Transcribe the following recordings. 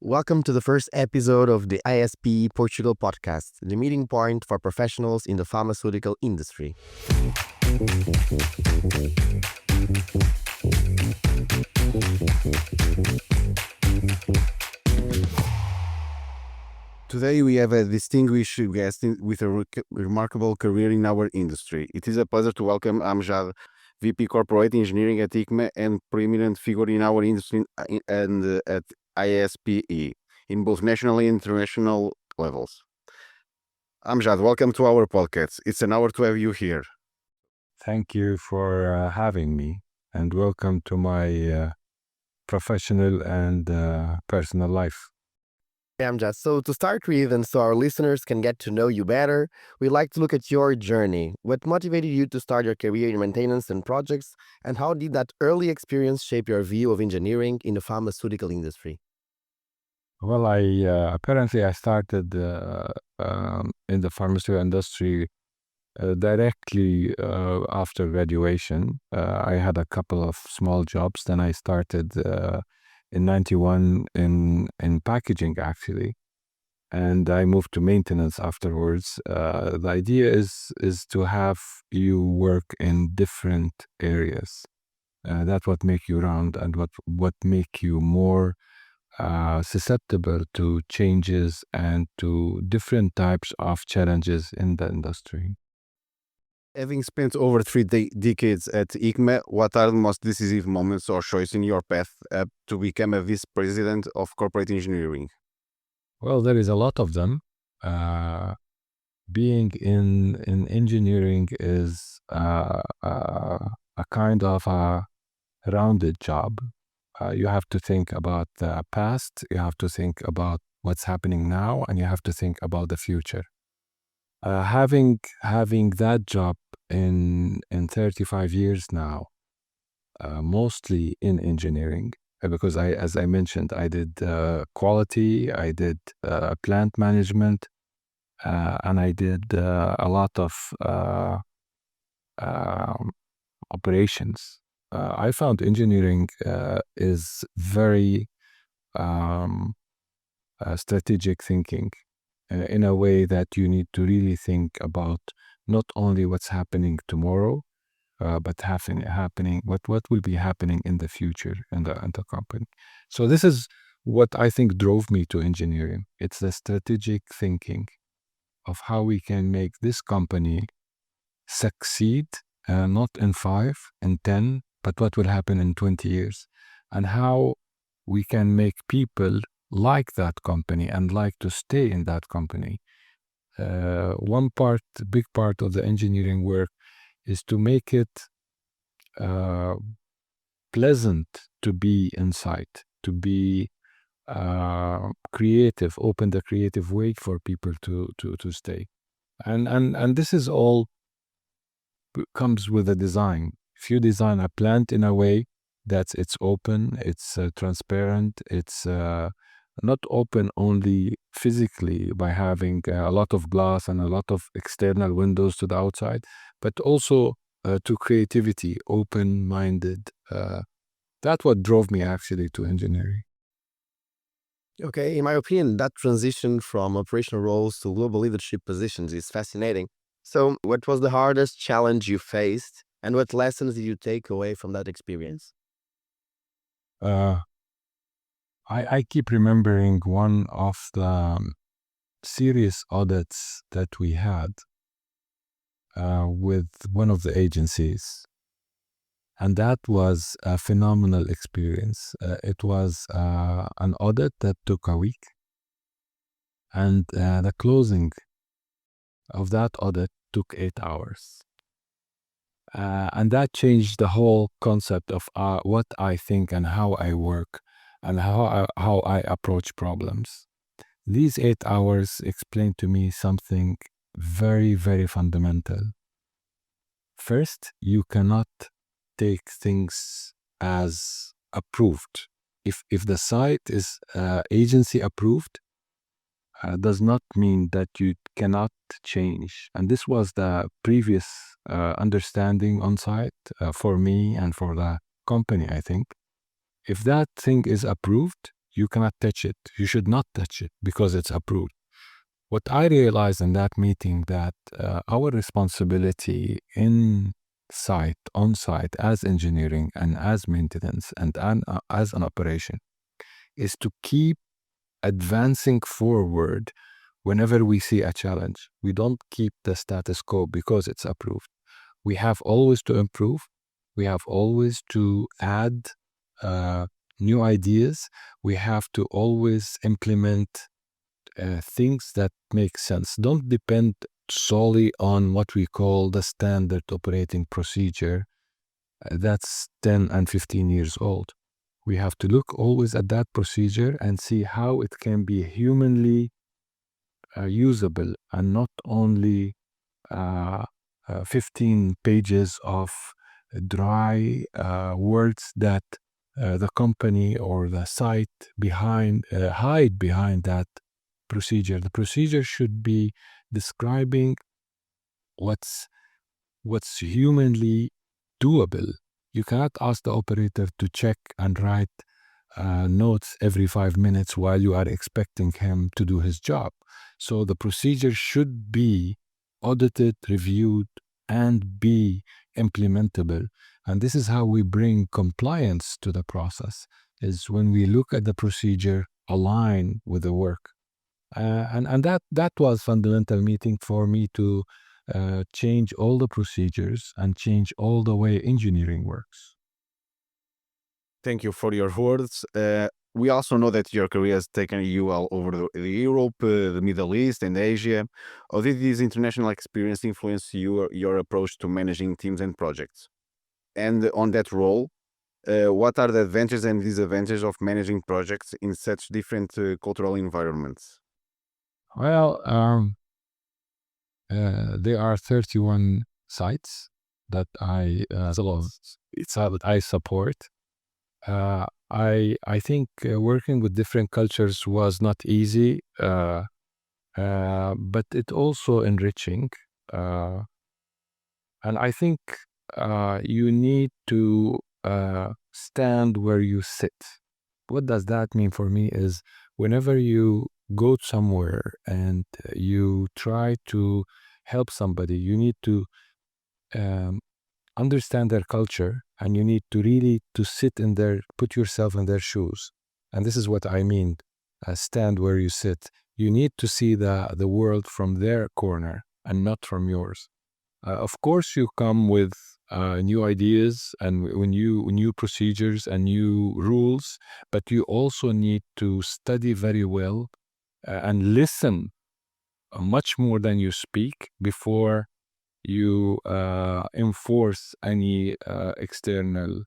Welcome to the first episode of the ISPE Portugal Podcast, the meeting point for professionals in the pharmaceutical industry. Today we have a distinguished guest with a remarkable career in our industry. It is a pleasure to welcome Amjad, VP Corporate Engineering at ICMA and prominent figure in our industry and at ISPE in both national and international levels. Amjad, welcome to our podcast. It's an honor to have you here. Thank you for having me, and welcome to my professional and personal life. Amjad, so to start with, and so our listeners can get to know you better, we'd like to look at your journey. What motivated you to start your career in maintenance and projects, and how did that early experience shape your view of engineering in the pharmaceutical industry? Well, apparently I started in the pharmaceutical industry directly after graduation. I had a couple of small jobs. Then I started in 91 in packaging, actually, and I moved to maintenance afterwards. The idea is to have you work in different areas. That's what make you round and what make you more susceptible to changes and to different types of challenges in the industry. Having spent over three decades at ICMA, what are the most decisive moments or choices in your path to become a vice president of corporate engineering? Well, there is a lot of them. Being in engineering is a kind of a rounded job. You have to think about the past, you have to think about what's happening now, and you have to think about the future. Having that job in 35 years now, mostly in engineering, because as I mentioned, I did quality, I did plant management, and I did a lot of operations. I found engineering is very strategic thinking in a way that you need to really think about not only what's happening tomorrow, but what will be happening in the future in the company. So this is what I think drove me to engineering. It's the strategic thinking of how we can make this company succeed, not in 5 and 10, but what will happen in 20 years, and how we can make people like that company and like to stay in that company. Big part of the engineering work is to make it pleasant to be inside, to be creative, open the creative way for people to stay. And this is all comes with a design. If you design a plant in a way that it's open, it's transparent, it's not open only physically by having a lot of glass and a lot of external windows to the outside, but also to creativity, open-minded. That's what drove me actually to engineering. Okay, in my opinion, that transition from operational roles to global leadership positions is fascinating. So, what was the hardest challenge you faced, and what lessons did you take away from that experience? I keep remembering one of the serious audits that we had with one of the agencies, and that was a phenomenal experience. It was an audit that took a week, and the closing of that audit took 8 hours. And that changed the whole concept of what I think and how I work and how I approach problems. These 8 hours explained to me something very, very fundamental. First, you cannot take things as approved. If the site is agency approved, does not mean that you cannot change. And this was the previous understanding on site for me and for the company, I think. If that thing is approved, you cannot touch it. You should not touch it because it's approved. What I realized in that meeting that our responsibility on site, as engineering and as maintenance and as an operation is to keep advancing forward whenever we see a challenge. We don't keep the status quo because it's approved. We have always to improve. We have always to add new ideas. We have to always implement things that make sense. Don't depend solely on what we call the standard operating procedure. That's 10 and 15 years old. We have to look always at that procedure and see how it can be humanly usable and not only 15 pages of dry words that the company or the site hide behind that procedure. The procedure should be describing what's humanly doable. You cannot ask the operator to check and write notes every 5 minutes while you are expecting him to do his job. So the procedure should be audited, reviewed, and be implementable. And this is how we bring compliance to the process, is when we look at the procedure align with the work. And that was fundamental meeting for me to change all the procedures and change all the way engineering works. Thank you for your words. We also know that your career has taken you all over Europe, the Middle East, and Asia. How did this international experience influence your approach to managing teams and projects? And on that role, what are the advantages and disadvantages of managing projects in such different cultural environments? Well, there are 31 sites that I support. I think working with different cultures was not easy, but it also enriching. And I think you need to stand where you sit. What does that mean for me is whenever you go somewhere and you try to help somebody, you need to understand their culture, and you need to really to put yourself in their shoes. And this is what I mean, stand where you sit. You need to see the world from their corner and not from yours. Of course, you come with new ideas and new procedures and new rules, but you also need to study very well and listen much more than you speak before you enforce any external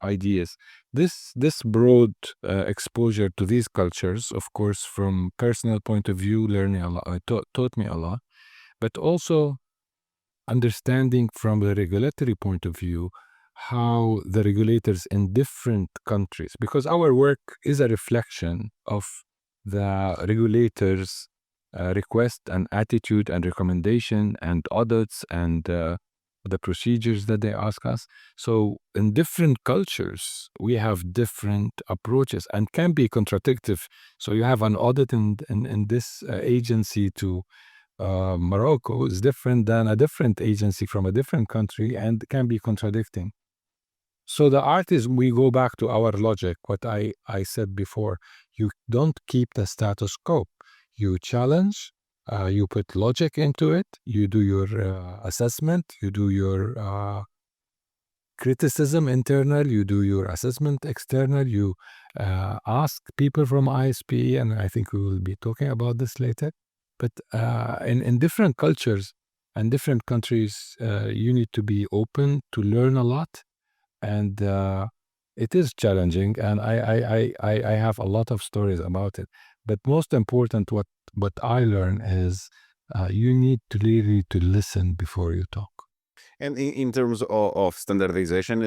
ideas. This broad exposure to these cultures, of course, from personal point of view, learning a lot, taught me a lot, but also understanding from the regulatory point of view how the regulators in different countries, because our work is a reflection of the regulators' request and attitude and recommendation and audits and the procedures that they ask us. So in different cultures, we have different approaches and can be contradictory. So you have an audit in this agency to Morocco is different than a different agency from a different country and can be contradicting. So the art is we go back to our logic, what I said before. You don't keep the status quo. You challenge, you put logic into it, you do your assessment, you do your criticism internal, you do your assessment external, you ask people from ISPE, and I think we will be talking about this later. But in different cultures and different countries, you need to be open to learn a lot. And it is challenging, and I have a lot of stories about it. But most important, what I learn is you need to really to listen before you talk. And in terms of standardization,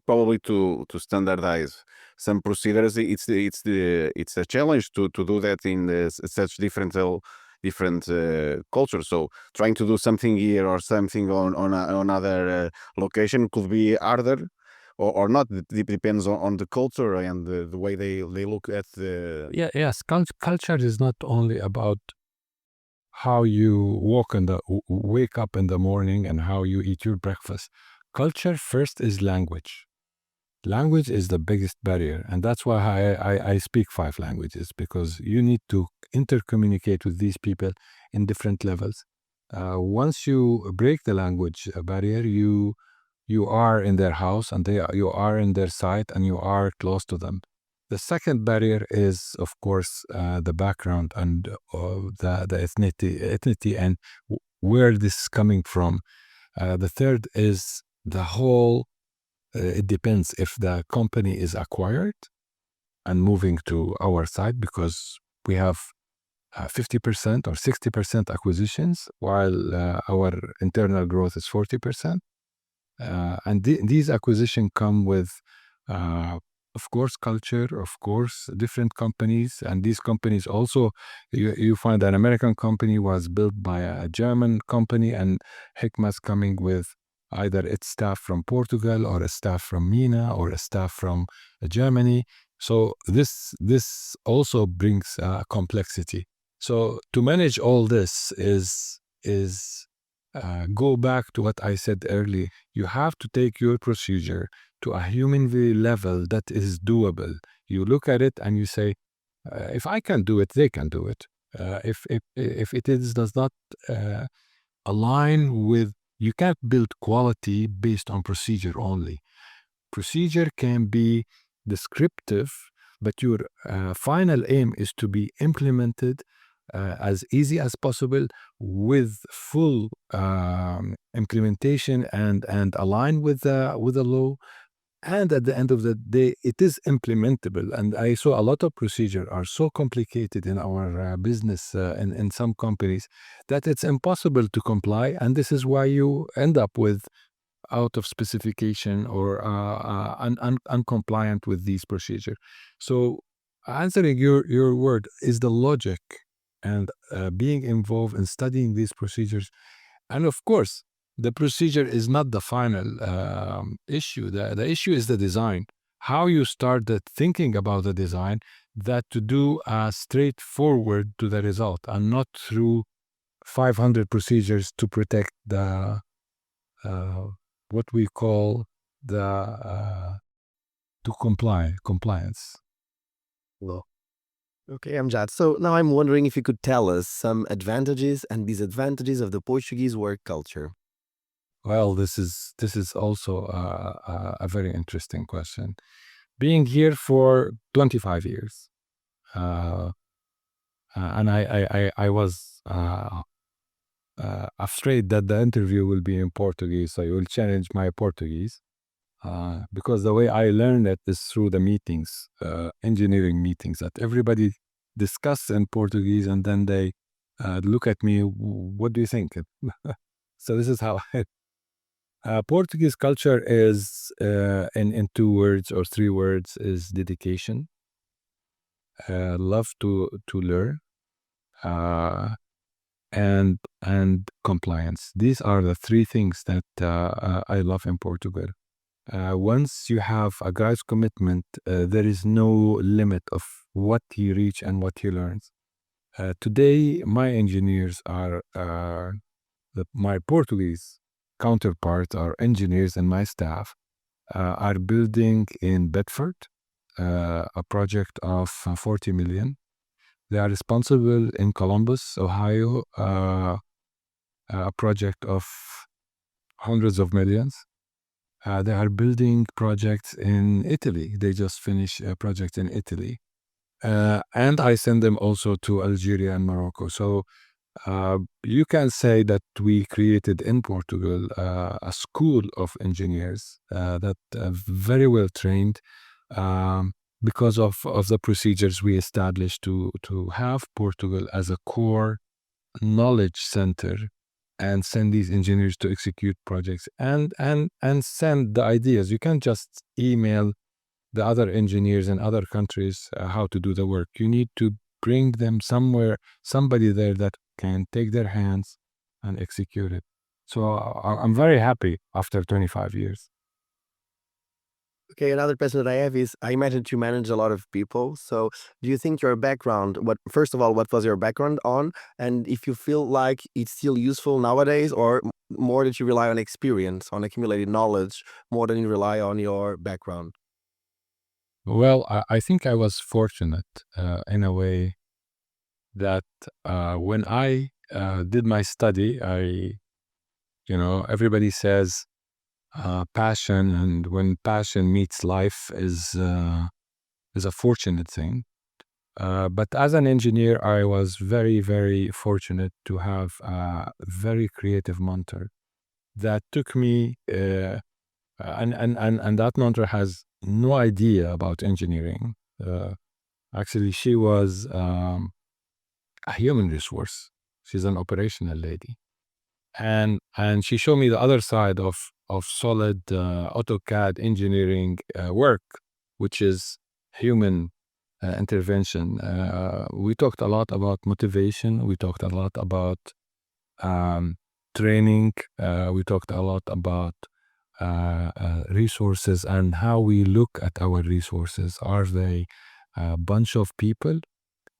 probably to standardize some procedures, it's a challenge to do that in such different cultures. So trying to do something here or something on another location could be harder. or not. It depends on the culture and the way they look at the. Yes, culture is not only about how you wake up in the morning and how you eat your breakfast. Culture first is language. Language is the biggest barrier, and that's why I speak 5 languages, because you need to intercommunicate with these people in different levels. Once you break the language barrier, you are in their house, and you are in their site, and you are close to them. The second barrier is, of course, the background and the ethnicity and where this is coming from. The third is the whole. It depends if the company is acquired and moving to our side, because we have 50% or 60% acquisitions, while our internal growth is 40%. And these acquisitions come with, of course, culture, of course, different companies. And these companies also, you find an American company was built by a German company, and Hikma's coming with either its staff from Portugal, or a staff from MENA, or a staff from Germany. So this also brings complexity. So to manage all this is go back to what I said earlier. You have to take your procedure to a human level that is doable. You look at it and you say, if I can do it, they can do it. If it does not align with, you can't build quality based on procedure only. Procedure can be descriptive, but your final aim is to be implemented as easy as possible, with full implementation and align with the law. And at the end of the day, it is implementable. And I saw a lot of procedures are so complicated in our business and in some companies, that it's impossible to comply. And this is why you end up with out of specification or uncompliant with these procedures. So answering your word is the logic, and being involved in studying these procedures. And of course, the procedure is not the final issue. The issue is the design. How you started thinking about the design, that to do straightforward to the result, and not through 500 procedures to protect the what we call the to compliance. Well, okay, Amjad. So now I'm wondering if you could tell us some advantages and disadvantages of the Portuguese work culture. Well, this is also a very interesting question. Being here for 25 years, and I was afraid that the interview will be in Portuguese, so I will challenge my Portuguese, because the way I learned it is through the meetings, engineering meetings, that everybody discuss in Portuguese, and then they look at me, what do you think? So this is how Portuguese culture is, in 2 words or 3 words, is dedication, love to learn, and compliance. These are the 3 things that I love in Portugal. Once you have a guy's commitment, there is no limit of what he reach and what he learns. Today, my engineers are my Portuguese counterparts are engineers, and my staff are building in Bedford a project of 40 million. They are responsible in Columbus, Ohio, a project of hundreds of millions. They are building projects in Italy. They just finished a project in Italy. And I send them also to Algeria and Morocco. So you can say that we created in Portugal a school of engineers that are very well trained, because of the procedures we established to have Portugal as a core knowledge center, and send these engineers to execute projects and send the ideas. You can't just email the other engineers in other countries how to do the work. You need to bring them somebody there that can take their hands and execute it. So I'm very happy after 25 years. Okay, another question that I have is, I imagine you manage a lot of people. So do you think your background, first of all, what was your background on? And if you feel like it's still useful nowadays, or more that you rely on experience, on accumulated knowledge, more than you rely on your background? Well, I think I was fortunate in a way that when I did my study, everybody says passion, and when passion meets life is a fortunate thing. But as an engineer, I was very, very fortunate to have a very creative mentor that took me, and that mentor has no idea about engineering. Actually, she was a human resource. She's an operational lady, and she showed me the other side of solid AutoCAD engineering work, which is human intervention. We talked a lot about motivation. We talked a lot about training. We talked a lot about resources and how we look at our resources. Are they a bunch of people,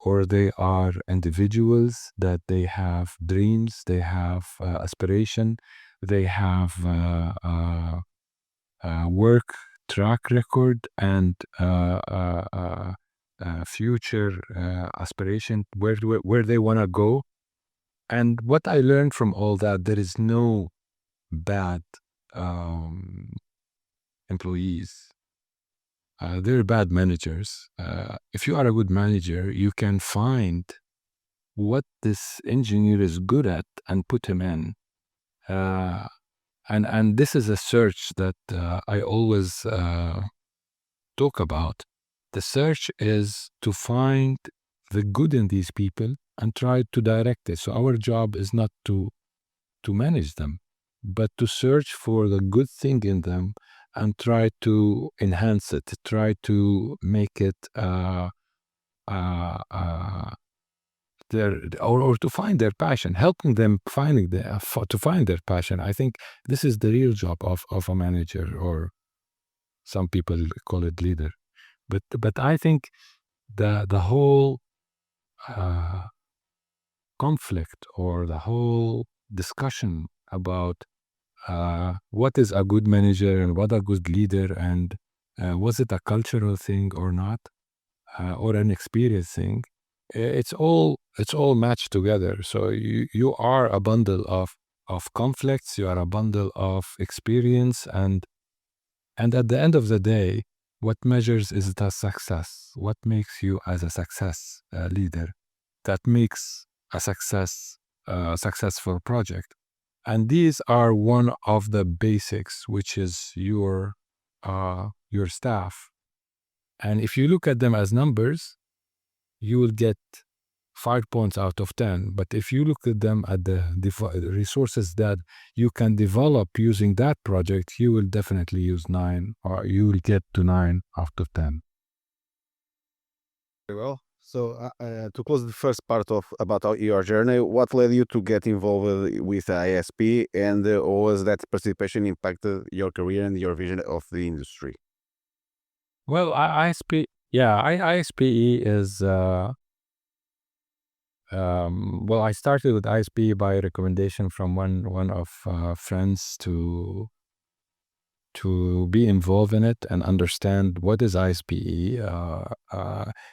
or they are individuals that they have dreams, they have aspiration, they have work track record and future aspiration, where they want to go. And what I learned from all that, there is no bad employees. They're bad managers. If you are a good manager, you can find what this engineer is good at and put him in. And this is a search that I always talk about. The search is to find the good in these people and try to direct it. So our job is not to manage them, but to search for the good thing in them and try to enhance it, try to make it or to find their passion, helping them to find their passion. I think this is the real job of a manager, or some people call it leader. But I think the whole conflict, or the whole discussion about what is a good manager and what a good leader, and was it a cultural thing or not, or an experience thing, it's all matched together. So you are a bundle of conflicts, you are a bundle of experience, and at the end of the day, what measures is the success. What makes you as a success leader? That makes a successful project. And these are one of the basics, which is your staff. And if you look at them as numbers, you will get 5 points out of 10. But if you look at them at the resources that you can develop using that project, you will definitely use 9, or you will get to 9 out of 10. Very well. So to close the first part about your journey, what led you to get involved with ISP, and how was that participation impacted your career and your vision of the industry? Well, ISPE is well, I started with ISPE by recommendation from one of friends to be involved in it and understand what is ISPE.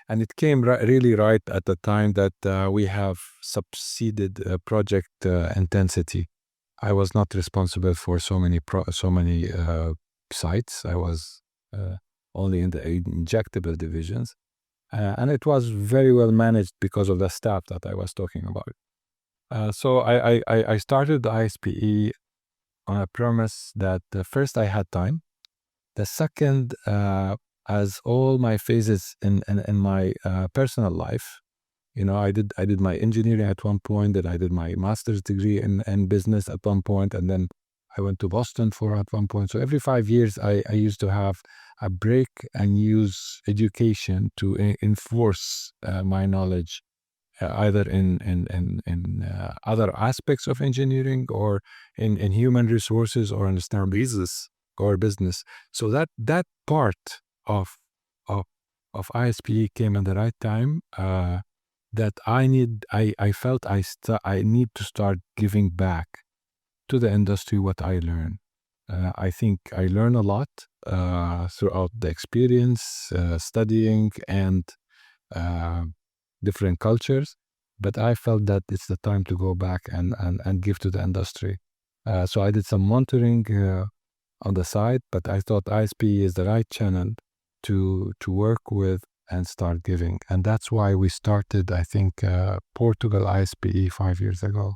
And it came really right at the time that we have succeeded project intensity. I was not responsible for so many sites. I was only in the injectable divisions. And it was very well managed because of the staff that I was talking about. So I started the ISPE on a premise that first I had time. The second, as all my phases in my personal life, I did my engineering at one point, then I did my master's degree in business at one point, and then I went to Boston at one point. So every 5 years, I used to have a break and use education to enforce my knowledge, either in other aspects of engineering, or in human resources, or in business. or business. So that part of ISPE came at the right time. That I felt I need to start giving back to the industry what I learned. I think I learned a lot throughout the experience, studying and different cultures, but I felt that it's the time to go back and give to the industry. So I did some monitoring on the side, but I thought ISPE is the right channel to work with and start giving. And that's why we started, I think, Portugal ISPE 5 years ago.